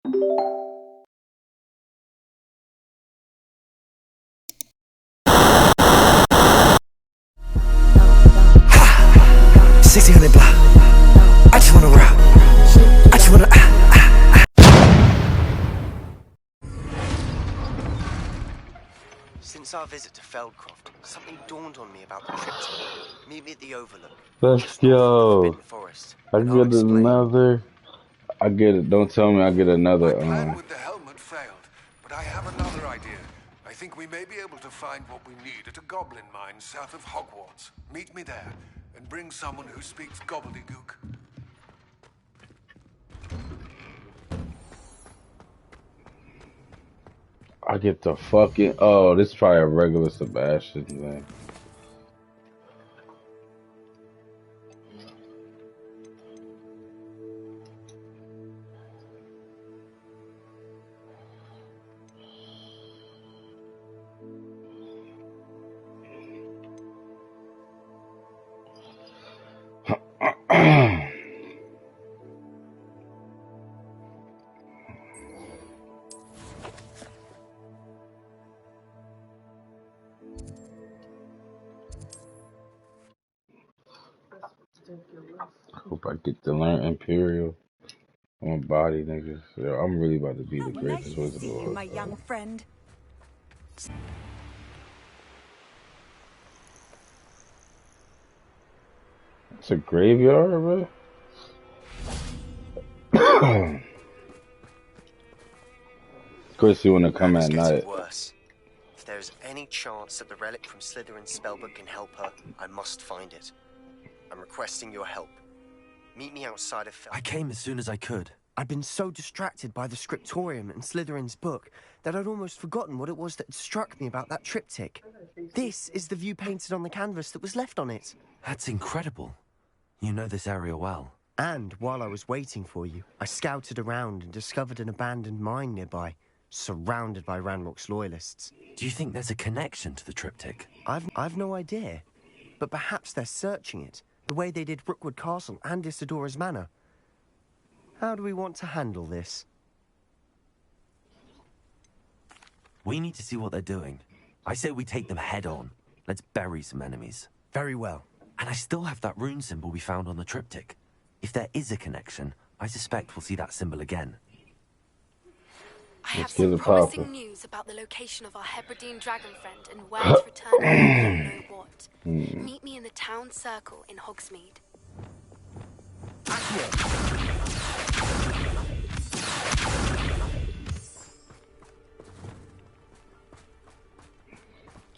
$1,600 block. I just wanna rock. I just wanna. Since our visit to Feldcroft, something dawned on me about the triptych. Meet me at the Overlook. Let's go. I And I'll get explain. another. I get it. Don't tell me I get another. My plan with the helmet failed, but I have another idea. I think we may be able to find what we need at a goblin mine south of Hogwarts. Meet me there, and bring someone who speaks gobbledygook. I get the fucking. Oh, this is probably a regular Sebastian thing. Hope I get to learn Imperial. I'm a body niggas. Yo, I'm really about to be the greatest wizard of all my time. young friend. It's a graveyard, bro. Of course, you want to come at night. Worse. If there is any chance that the relic from Slytherin's spellbook can help her, I must find it. I'm requesting your help. Meet me outside of I came as soon as I could. I'd been so distracted by the scriptorium and Slytherin's book that I'd almost forgotten what it was that struck me about that triptych. This is the view painted on the canvas that was left on it. That's incredible. You know this area well. And while I was waiting for you, I scouted around and discovered an abandoned mine nearby, surrounded by Ranrock's loyalists. Do you think there's a connection to the triptych? I've no idea, but perhaps they're searching it, the way they did Rookwood Castle and Isidora's Manor. How do we want to handle this? We need to see what they're doing. I say we take them head on. Let's bury some enemies. Very well. And I still have that rune symbol we found on the triptych. If there is a connection, I suspect we'll see that symbol again. I have some promising news about the location of our Hebridean dragon friend and where to return home and know what. Meet me in the town circle in Hogsmeade.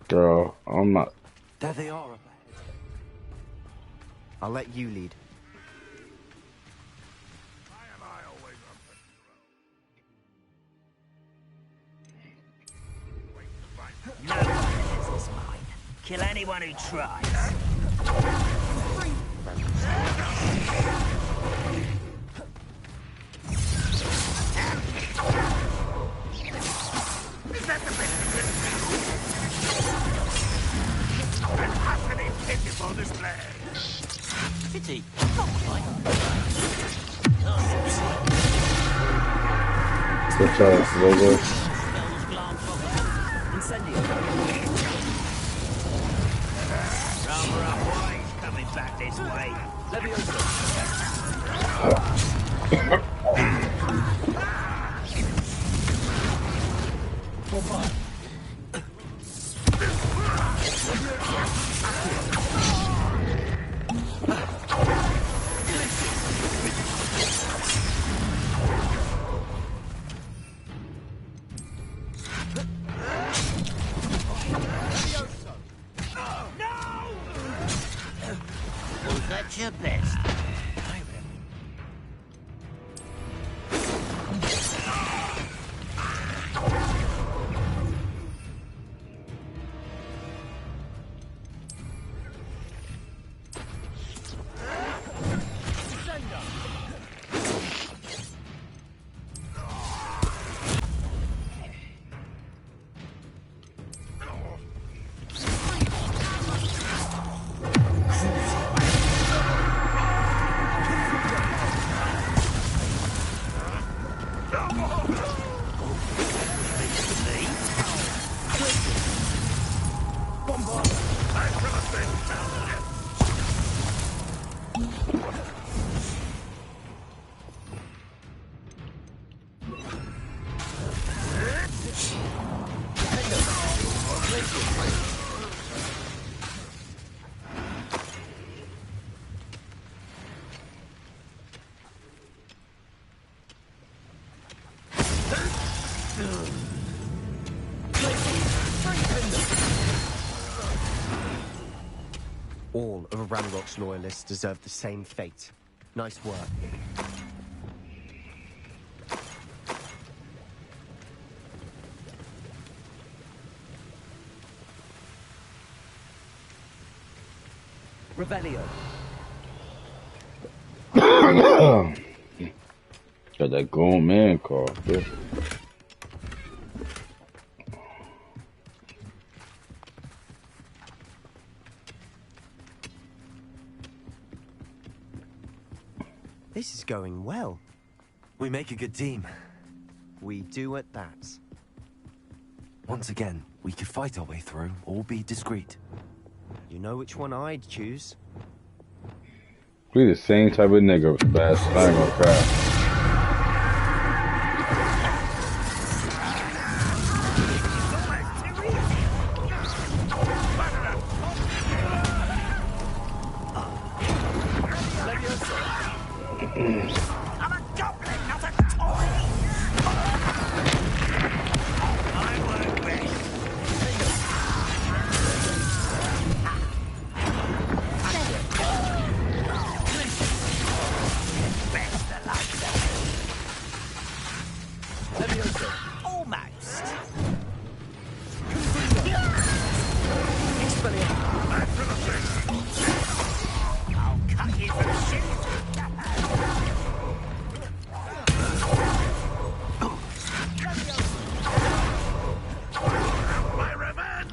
Girl, I'm not. There they are up ahead. I'll let you lead. No business mine. Kill anyone who tries. Is that the best? An utterly pitiful display. Pity. Not quite. Good choice, Logo. Coming back this way. Was that your best? All of Ranrock's loyalists deserve the same fate. Nice work. Revelio. Got that grown man car. Yeah. This is going well. We make a good team. We do at that. Once again, we could fight our way through or be discreet. You know which one I'd choose. We the same type of nigga, fast, bang on crap. I'm a goblin, not a toy! I work best. Best alive. Almost. I'll cut you for shit. My revenge!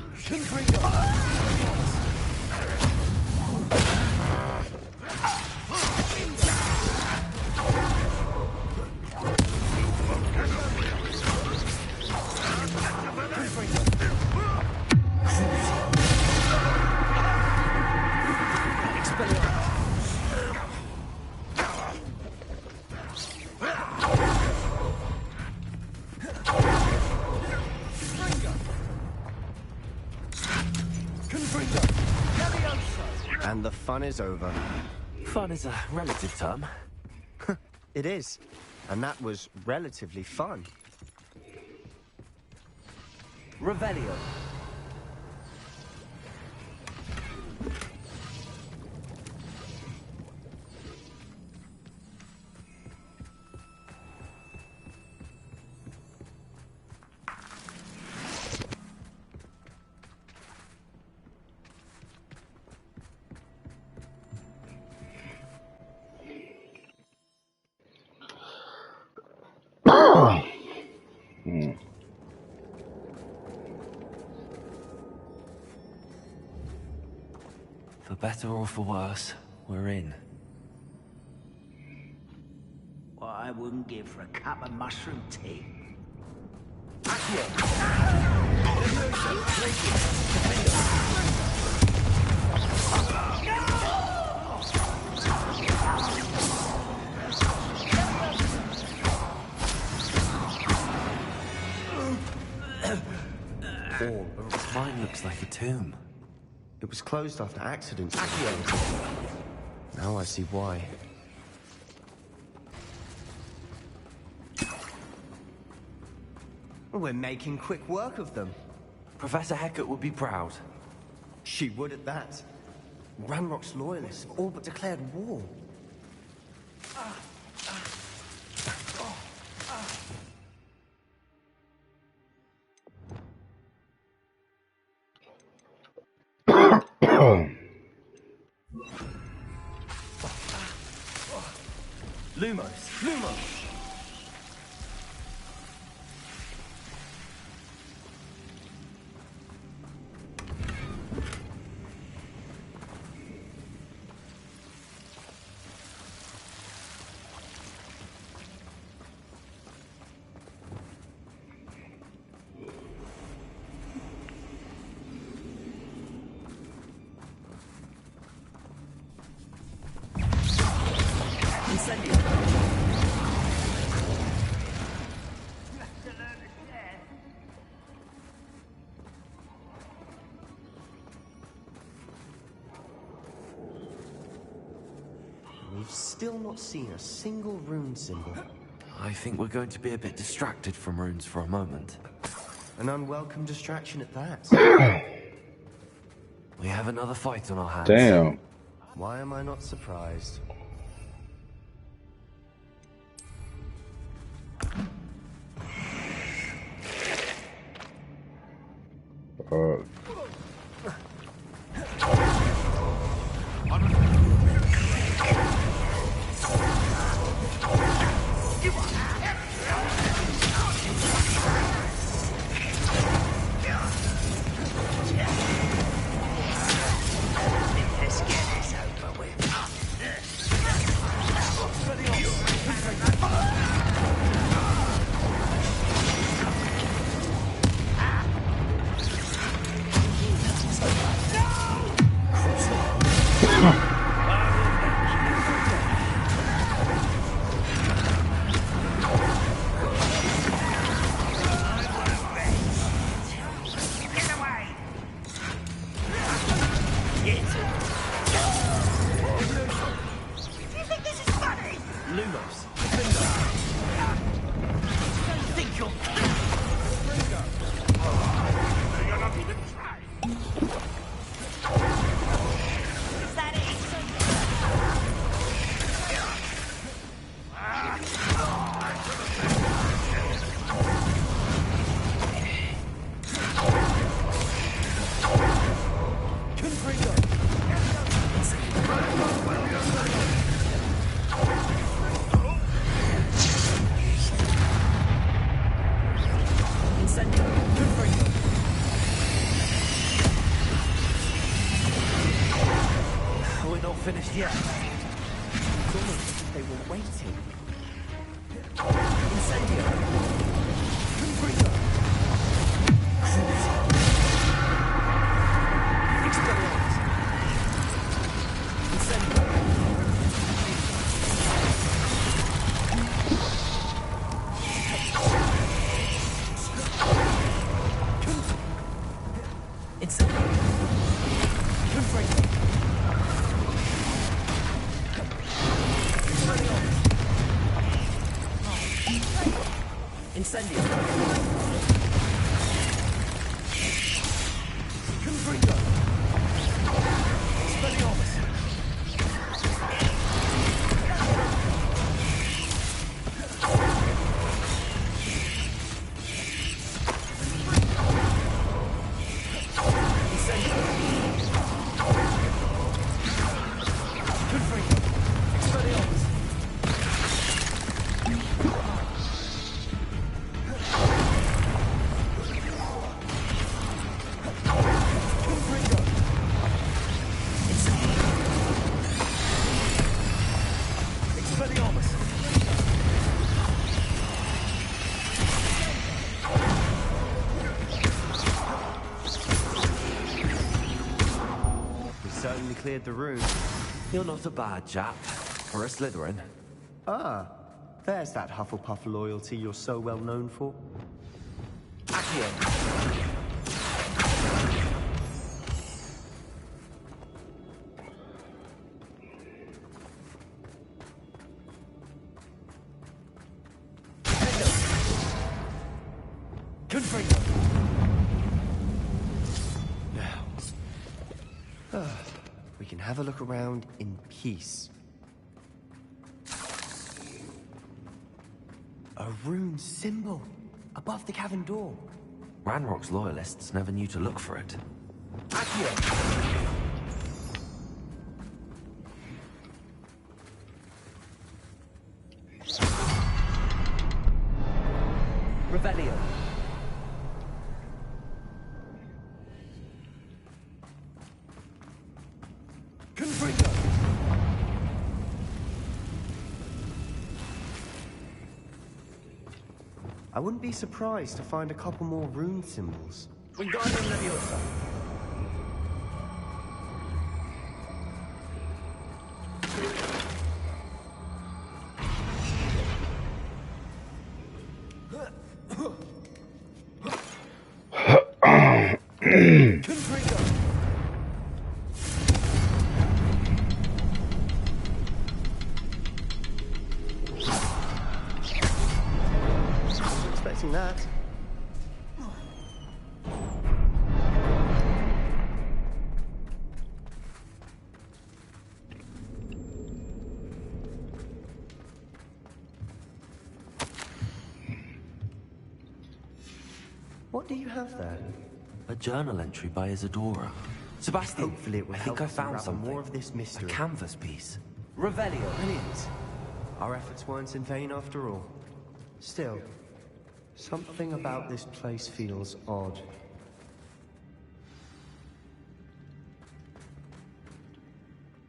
And the fun is over. Fun is a relative term. It is. And that was relatively fun. Revelio. For better or for worse, we're in. What I wouldn't give for a cup of mushroom tea. Mine looks like a tomb. It was closed after accidents. Now I see why. We're making quick work of them. Professor Hecat would be proud. She would at that. Ranrock's loyalists have all but declared war. Lumos! We've still not seen a single rune symbol. I think we're going to be a bit distracted from runes for a moment. An unwelcome distraction at that. We have another fight on our hands. Damn. Why am I not surprised? Finished yet? It's almost as if they were waiting. Incendio! Confringo! Expelliarmus! Incendio! Incendio! Confringo! Incendio! Confringo! Expelliarmus! Incendio! Confringo! Expelliarmus! Certainly cleared the room. You're not a bad chap. For a Slytherin. Ah, there's that Hufflepuff loyalty you're so well known for. Accio! Confringo! Now, we can have a look around in peace. A rune symbol above the cavern door. Ranrock's loyalists never knew to look for it. Accio! Revelio. Confringo. I wouldn't be surprised to find a couple more rune symbols. Wingardium Leviosa. Confringo. expecting that. What do you have there? A journal entry by Isadora. Sebastian, Hopefully it will I help think I us found unravel something. more of this mystery. A canvas piece. Revelio. Brilliant. Our efforts weren't in vain after all. Still, something about this place feels odd.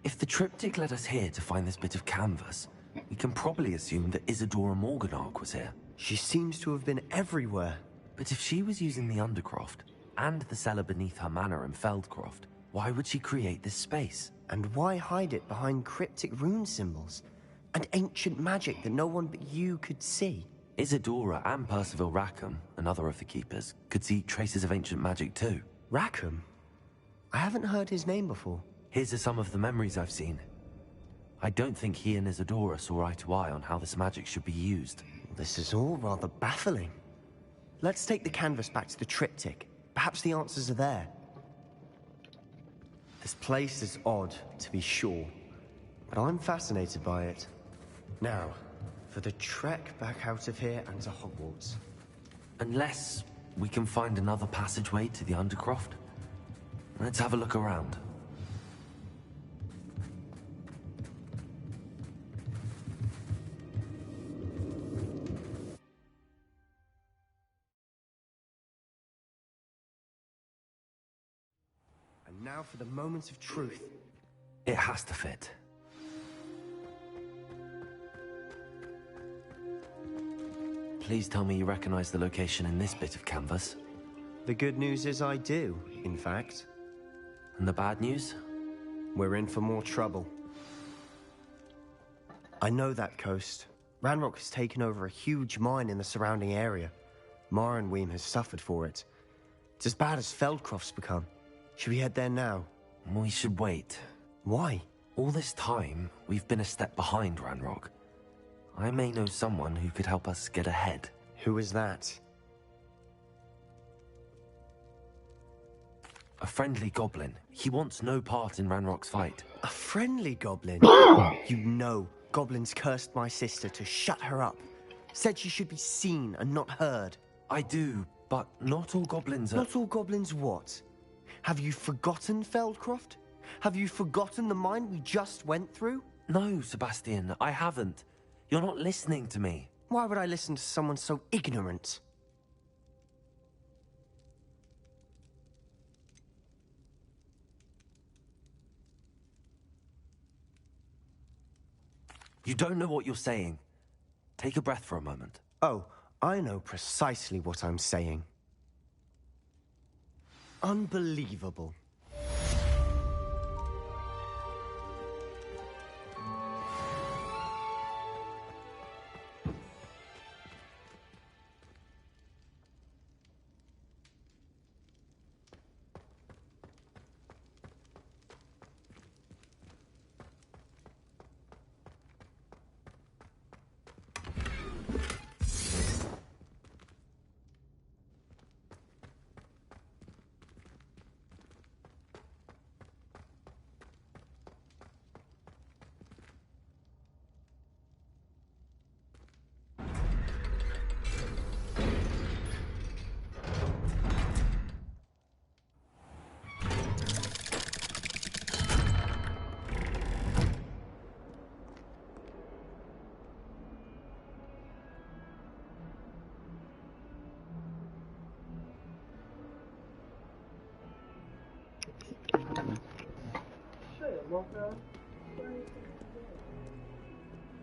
If the triptych led us here to find this bit of canvas, we can probably assume that Isadora Morganark was here. She seems to have been everywhere. But if she was using the Undercroft, and the cellar beneath her manor in Feldcroft, why would she create this space? And why hide it behind cryptic rune symbols? And ancient magic that no one but you could see? Isadora and Percival Rackham, another of the Keepers, could see traces of ancient magic too. Rackham? I haven't heard his name before. Here's some of the memories I've seen. I don't think he and Isadora saw eye to eye on how this magic should be used. This is all rather baffling. Let's take the canvas back to the triptych. Perhaps the answers are there. This place is odd, to be sure, but I'm fascinated by it. Now, for the trek back out of here and to Hogwarts. Unless we can find another passageway to the Undercroft. Let's have a look around. And now for the moment of truth. It has to fit. Please tell me you recognize the location in this bit of canvas. The good news is I do, in fact. And the bad news? We're in for more trouble. I know that coast. Ranrock has taken over a huge mine in the surrounding area. Mornweem has suffered for it. It's as bad as Feldcroft's become. Should we head there now? We should wait. Why? All this time, we've been a step behind Ranrock. I may know someone who could help us get ahead. Who is that? A friendly goblin. He wants no part in Ranrock's fight. A friendly goblin? You know, goblins cursed my sister to shut her up. Said she should be seen and not heard. I do, but not all goblins are... Not all goblins what? Have you forgotten Feldcroft? Have you forgotten the mine we just went through? No, Sebastian, I haven't. You're not listening to me. Why would I listen to someone so ignorant? You don't know what you're saying. Take a breath for a moment. Oh, I know precisely what I'm saying. Unbelievable.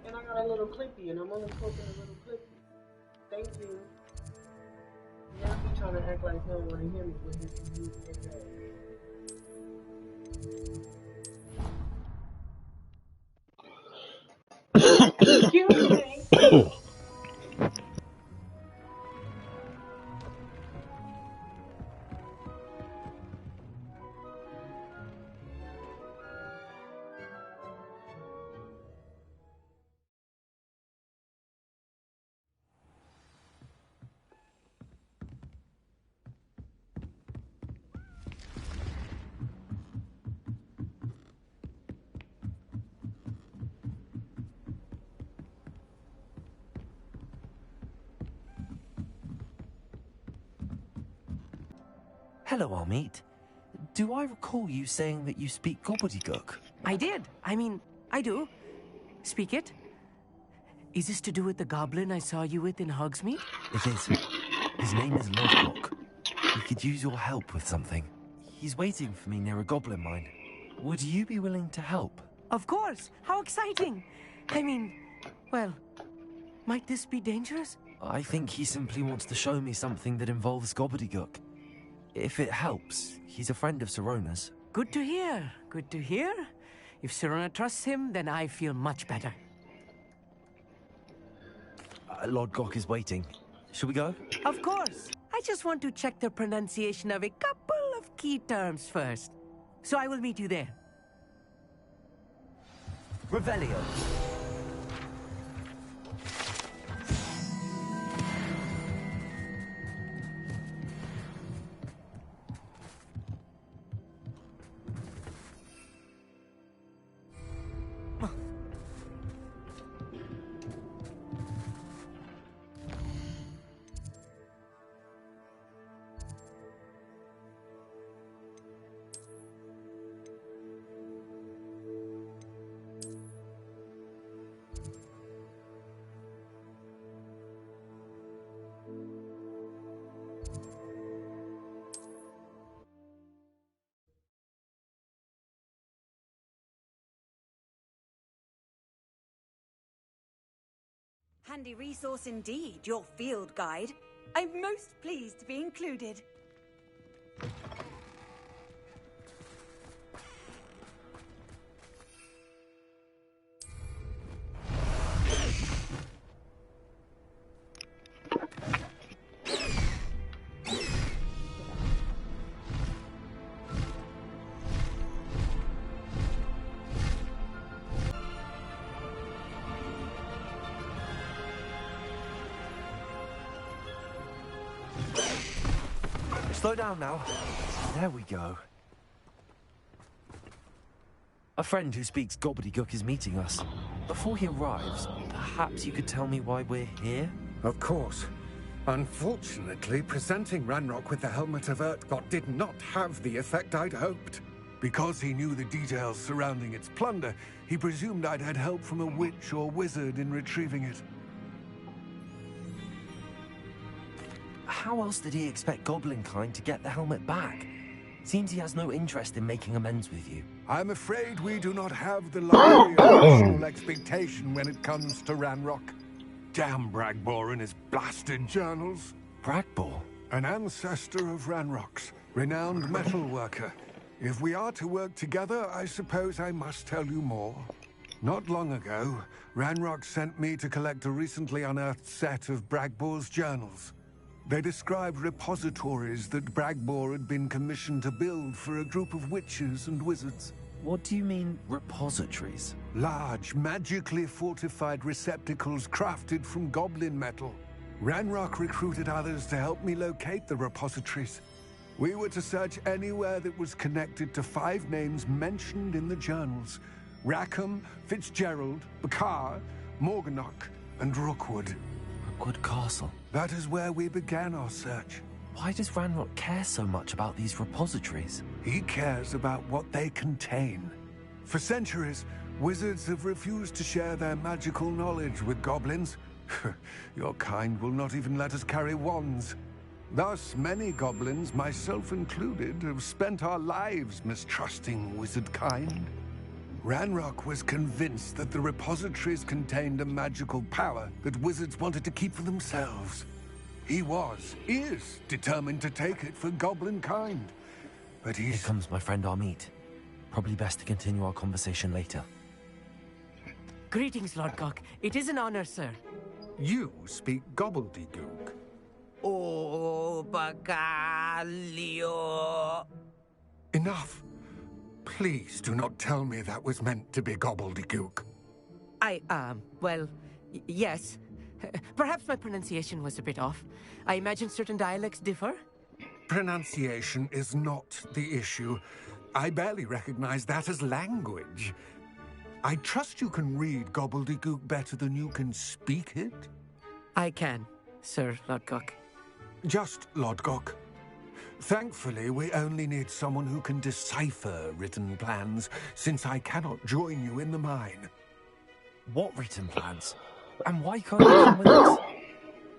And I got a little clippy, and I'm only posting a little clippy. Thank you. Now he trying to act like he don't want to hear me with his music. Excuse me. Hello, Amit. Do I recall you saying that you speak gobbledygook? I did. I mean, I do. Speak it. Is this to do with the goblin I saw you with in Hogsmeade? It is. His name is Lodgok. He could use your help with something. He's waiting for me near a goblin mine. Would you be willing to help? Of course. How exciting. I mean, well, might this be dangerous? I think he simply wants to show me something that involves gobbledygook. If it helps, he's a friend of Sirona's. Good to hear. Good to hear. If Sirona trusts him, then I feel much better. Lodgok is waiting. Shall we go? Of course. I just want to check the pronunciation of a couple of key terms first. So I will meet you there. Revelio. Handy resource indeed, your field guide. I'm most pleased to be included. Slow down now. There we go. A friend who speaks gobbledygook is meeting us. Before he arrives, perhaps you could tell me why we're here? Of course. Unfortunately, presenting Ranrock with the Helmet of Urtkot did not have the effect I'd hoped. Because he knew the details surrounding its plunder, he presumed I'd had help from a witch or wizard in retrieving it. How else did he expect Goblinkind to get the helmet back? Seems he has no interest in making amends with you. I'm afraid we do not have the luxury of rational expectation when it comes to Ranrock. Damn Bragbor and his blasted journals. Bragbor? An ancestor of Ranrock's, renowned metal worker. If we are to work together, I suppose I must tell you more. Not long ago, Ranrock sent me to collect a recently unearthed set of Bragbor's journals. They described repositories that Bragbor had been commissioned to build for a group of witches and wizards. What do you mean, repositories? Large, magically fortified receptacles crafted from goblin metal. Ranrock recruited others to help me locate the repositories. We were to search anywhere that was connected to 5 names mentioned in the journals. Rackham, Fitzgerald, Bakar, Morganach, and Rookwood. Rookwood Castle. That is where we began our search. Why does Ranrock care so much about these repositories? He cares about what they contain. For centuries, wizards have refused to share their magical knowledge with goblins. Your kind will not even let us carry wands. Thus, many goblins, myself included, have spent our lives mistrusting wizard kind. Ranrock was convinced that the repositories contained a magical power that wizards wanted to keep for themselves. He is determined to take it for goblin kind. But Here comes my friend Amit. Probably best to continue our conversation later. Greetings, Lodgok. It is an honor, sir. You speak gobbledygook. Oh, Bagalio. Enough. Please do not tell me that was meant to be gobbledygook. Well, yes. Perhaps my pronunciation was a bit off. I imagine certain dialects differ. Pronunciation is not the issue. I barely recognize that as language. I trust you can read gobbledygook better than you can speak it? I can, Sir Lodgok. Just Lodgok. Thankfully, we only need someone who can decipher written plans, since I cannot join you in the mine. What written plans? And why can't you come with us?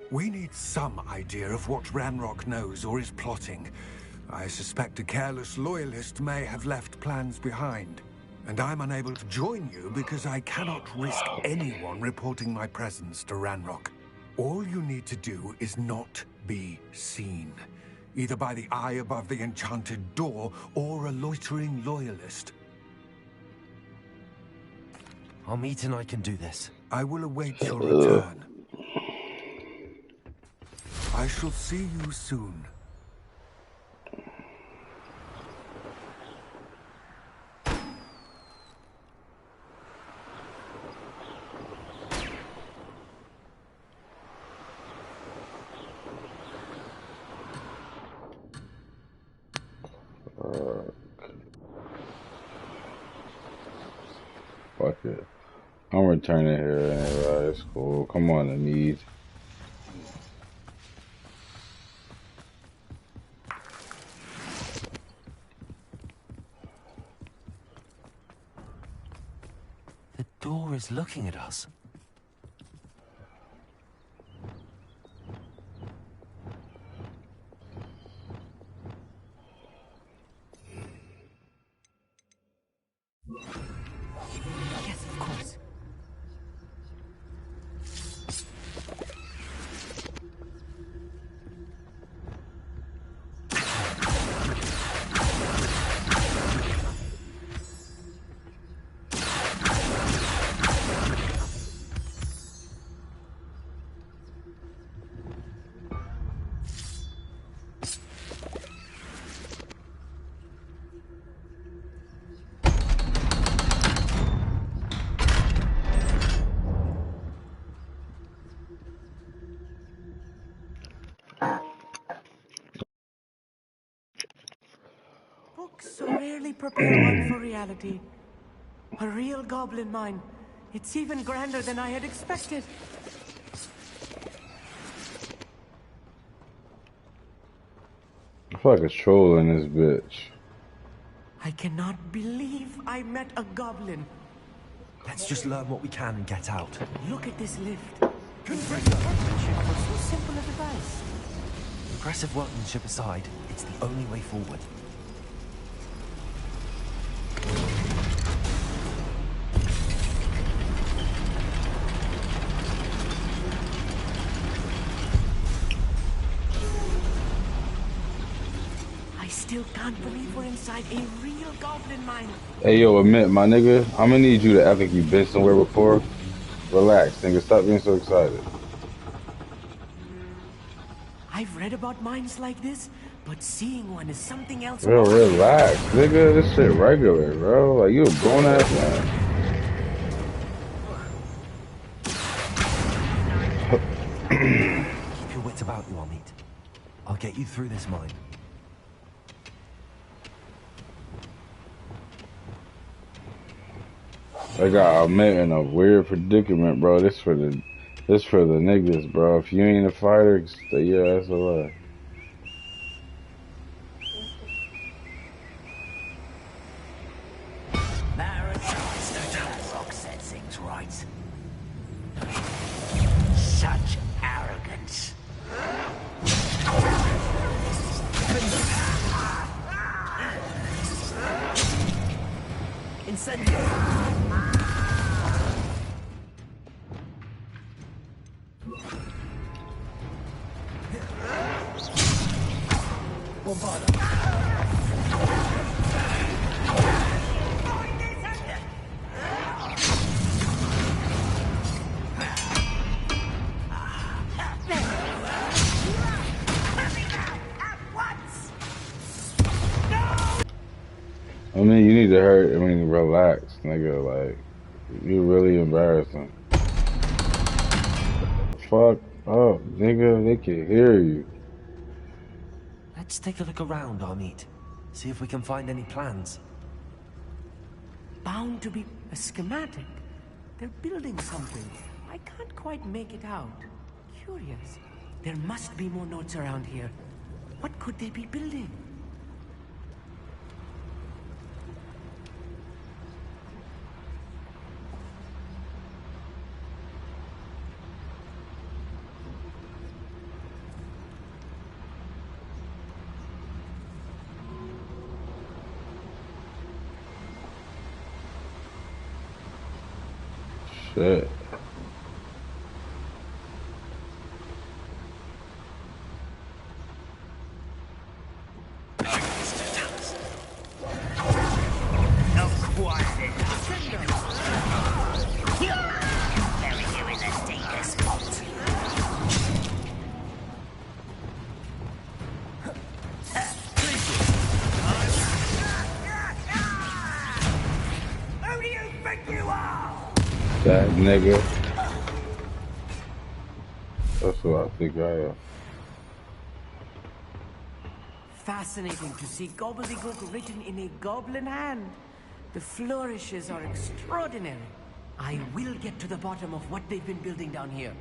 We need some idea of what Ranrock knows or is plotting. I suspect a careless loyalist may have left plans behind. And I'm unable to join you because I cannot risk anyone reporting my presence to Ranrock. All you need to do is not be seen. Either by the eye above the enchanted door, or a loitering loyalist. Amit and I can do this. I will await your return. I shall see you soon. Fuck it. I'm returning here anyway. It's cool. Come on, Anid. The door is looking at us. Yes, of course. Books so rarely prepare one for reality. A real goblin mine. It's even grander than I had expected. I feel like a troll in this bitch. I cannot believe I met a goblin. Let's just learn what we can and get out. Look at this lift. Workmanship for so simple a device. Impressive workmanship aside, it's the only way forward. I still can't believe we're inside a real goblin mine. Hey, yo, admit, my nigga, I'm gonna need you to act like you've been somewhere before. Relax, nigga. Stop being so excited. I've read about mines like this, but seeing one is something else. Bro, relax, nigga. This shit regular, bro. Like, you a grown-ass man. Keep your wits about you, Amit. I'll get you through this mine. I got Amit in a weird predicament, bro. This for the niggas, bro. If you ain't a fighter, stay your ass alive. Warlocks said things right. Such arrogance. Incendiary. I mean, you need to hurt. I mean, relax, nigga. Like, you really embarrassing. Fuck up, nigga. They can hear you. Let's take a look around, Amit. See if we can find any plans. Bound to be a schematic. They're building something. I can't quite make it out. Curious. There must be more notes around here. What could they be building? Shit. That nigga. That's what I think I am. Fascinating to see gobbledygook written in a goblin hand. The flourishes are extraordinary. I will get to the bottom of what they've been building down here.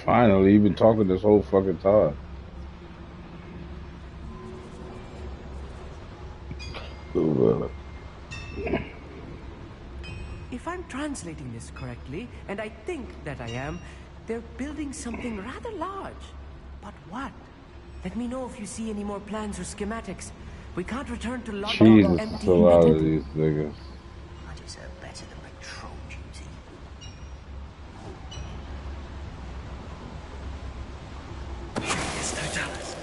Finally, you've been talking this whole fucking time. If I'm translating this correctly, and I think that I am, they're building something rather large. But what? Let me know if you see any more plans or schematics. We can't return to Jesus, it's a lot of these niggas. I deserve better than patrol duty. It's no Dallas.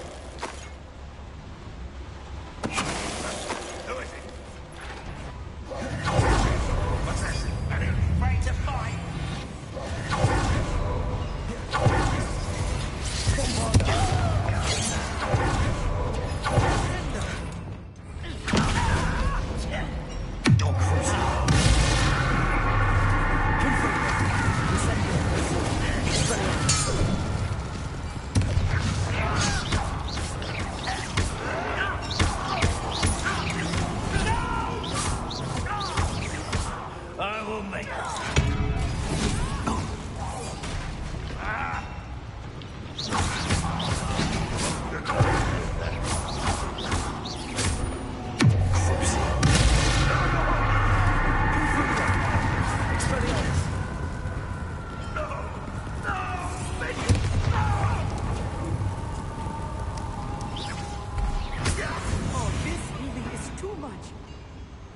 Who is it? What's this? Afraid to fight?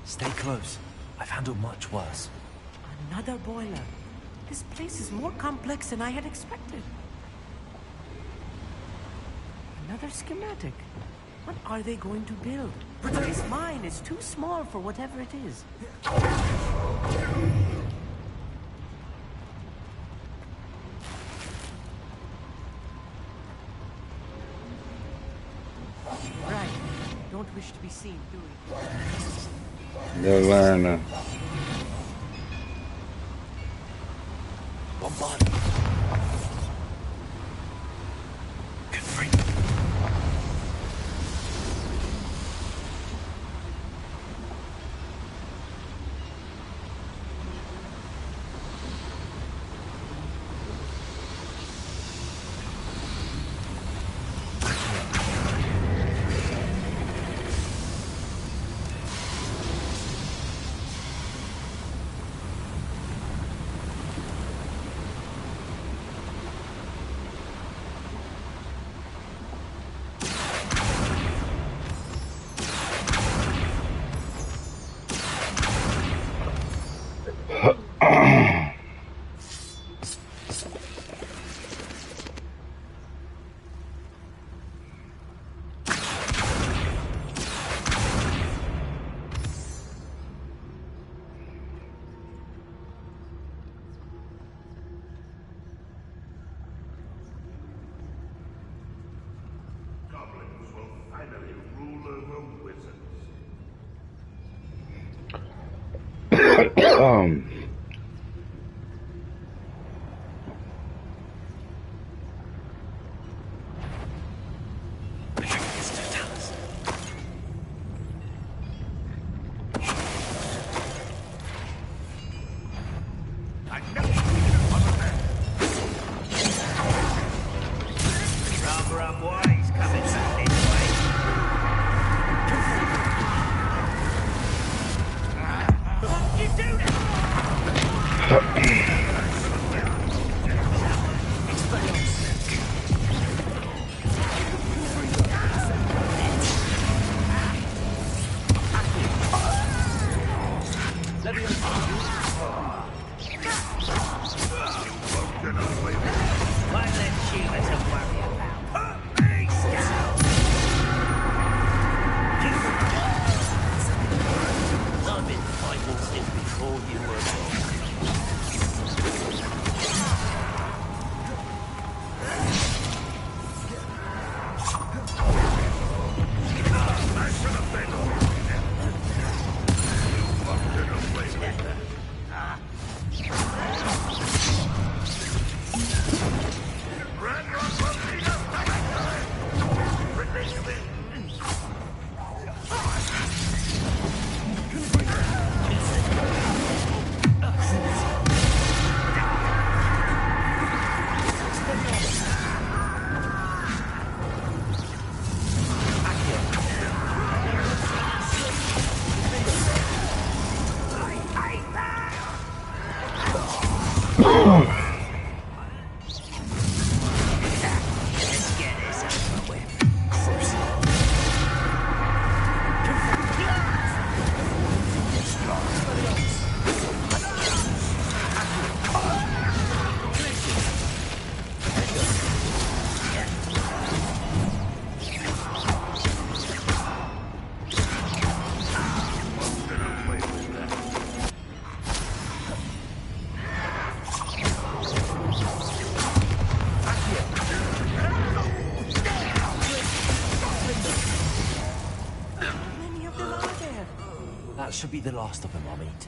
Stay close. I've handled much worse. Another boiler. This place is more complex than I had expected. Another schematic. What are they going to build? This mine is too small for whatever it is. Right. Don't wish to be seen, do we? They're learning. Bombard. Confront. That should be the last of them, I'll meet.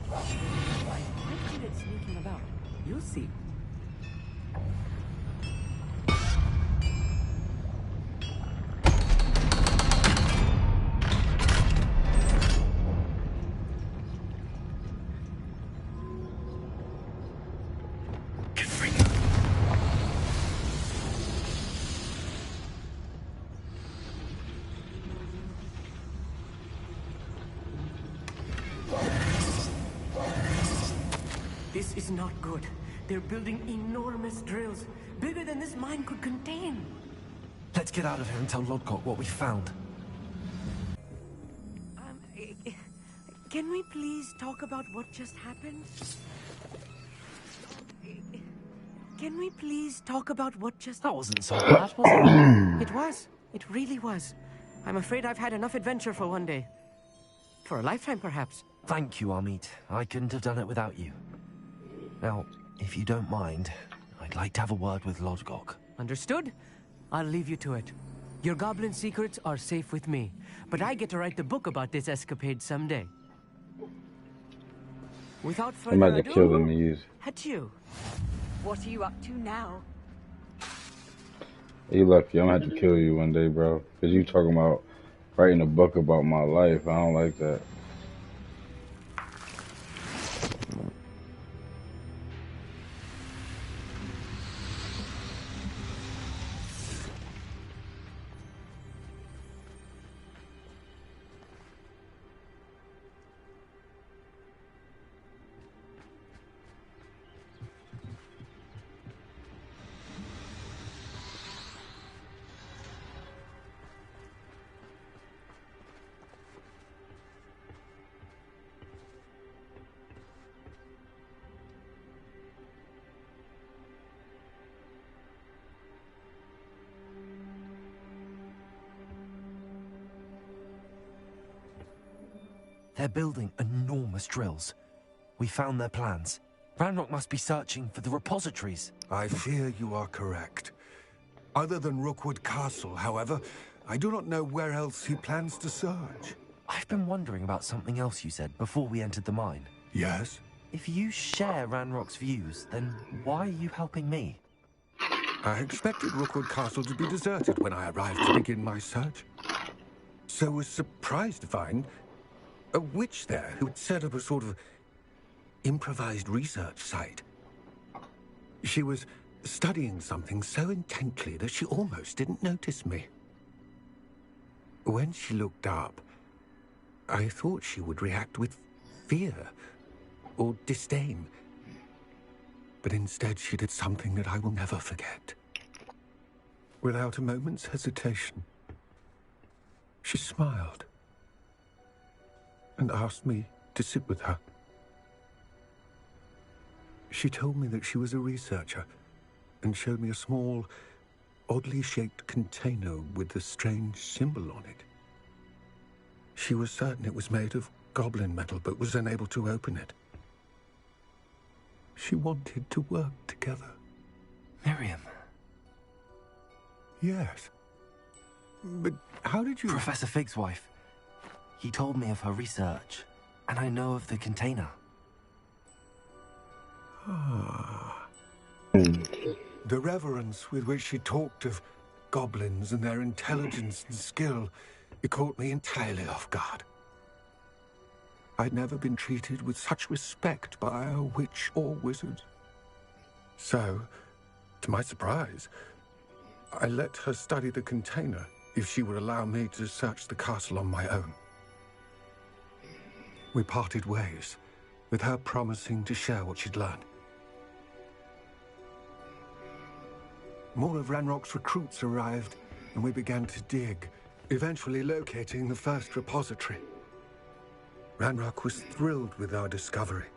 Why did it sneaking about? You'll see. This is not good. They're building enormous drills, bigger than this mine could contain. Let's get out of here and tell Lodgok what we found. Can we please talk about what just happened? Can we please talk about what just... That wasn't so bad, was it? It was. It really was. I'm afraid I've had enough adventure for one day. For a lifetime, perhaps. Thank you, Amit. I couldn't have done it without you. Now, if you don't mind, I'd like to have a word with Lodgok. Understood? I'll leave you to it. Your goblin secrets are safe with me, but I get to write the book about this escapade someday. Without further ado, I'm about to kill them and use. Adieu. What are you up to now? You lucky. I'm gonna have to kill you one day, bro. Cause you talking about writing a book about my life. I don't like that. They're building enormous drills. We found their plans. Ranrock must be searching for the repositories. I fear you are correct. Other than Rookwood Castle, however, I do not know where else he plans to search. I've been wondering about something else you said before we entered the mine. Yes? If you share Ranrock's views, then why are you helping me? I expected Rookwood Castle to be deserted when I arrived to begin my search. So was surprised to find a witch there who had set up a sort of improvised research site. She was studying something so intently that she almost didn't notice me. When she looked up, I thought she would react with fear or disdain. But instead she did something that I will never forget. Without a moment's hesitation, she smiled and asked me to sit with her. She told me that she was a researcher and showed me a small, oddly shaped container with a strange symbol on it. She was certain it was made of goblin metal, but was unable to open it. She wanted to work together. Miriam. Yes. But how did you... Professor Fig's wife. He told me of her research, and I know of the container. Ah. The reverence with which she talked of goblins and their intelligence and skill, it caught me entirely off guard. I'd never been treated with such respect by a witch or wizard. So, to my surprise, I let her study the container if she would allow me to search the castle on my own. We parted ways, with her promising to share what she'd learned. More of Ranrock's recruits arrived, and we began to dig, eventually locating the first repository. Ranrock was thrilled with our discovery,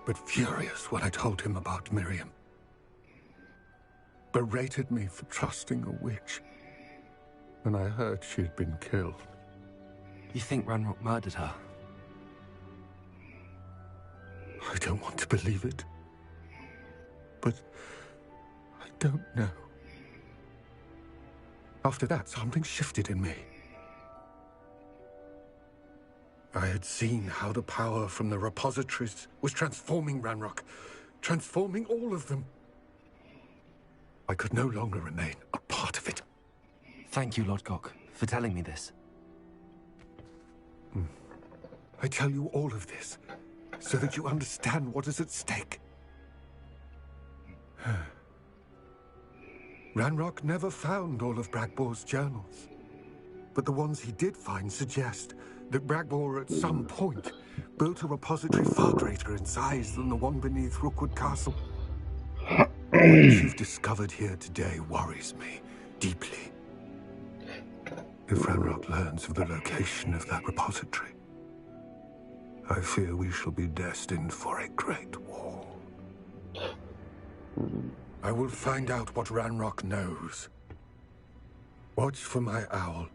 but furious when I told him about Miriam. Berated me for trusting a witch, and I heard she had been killed. You think Ranrock murdered her? I don't want to believe it, but I don't know. After that, something shifted in me. I had seen how the power from the repositories was transforming Ranrock, transforming all of them. I could no longer remain a part of it. Thank you, Lodgok, for telling me this. I tell you all of this so that you understand what is at stake. Ranrock never found all of Bragbor's journals, but the ones he did find suggest that Bragbor at some point built a repository far greater in size than the one beneath Rookwood Castle. What you've discovered here today worries me deeply. If Ranrock learns of the location of that repository, I fear we shall be destined for a great war. I will find out what Ranrock knows. Watch for my owl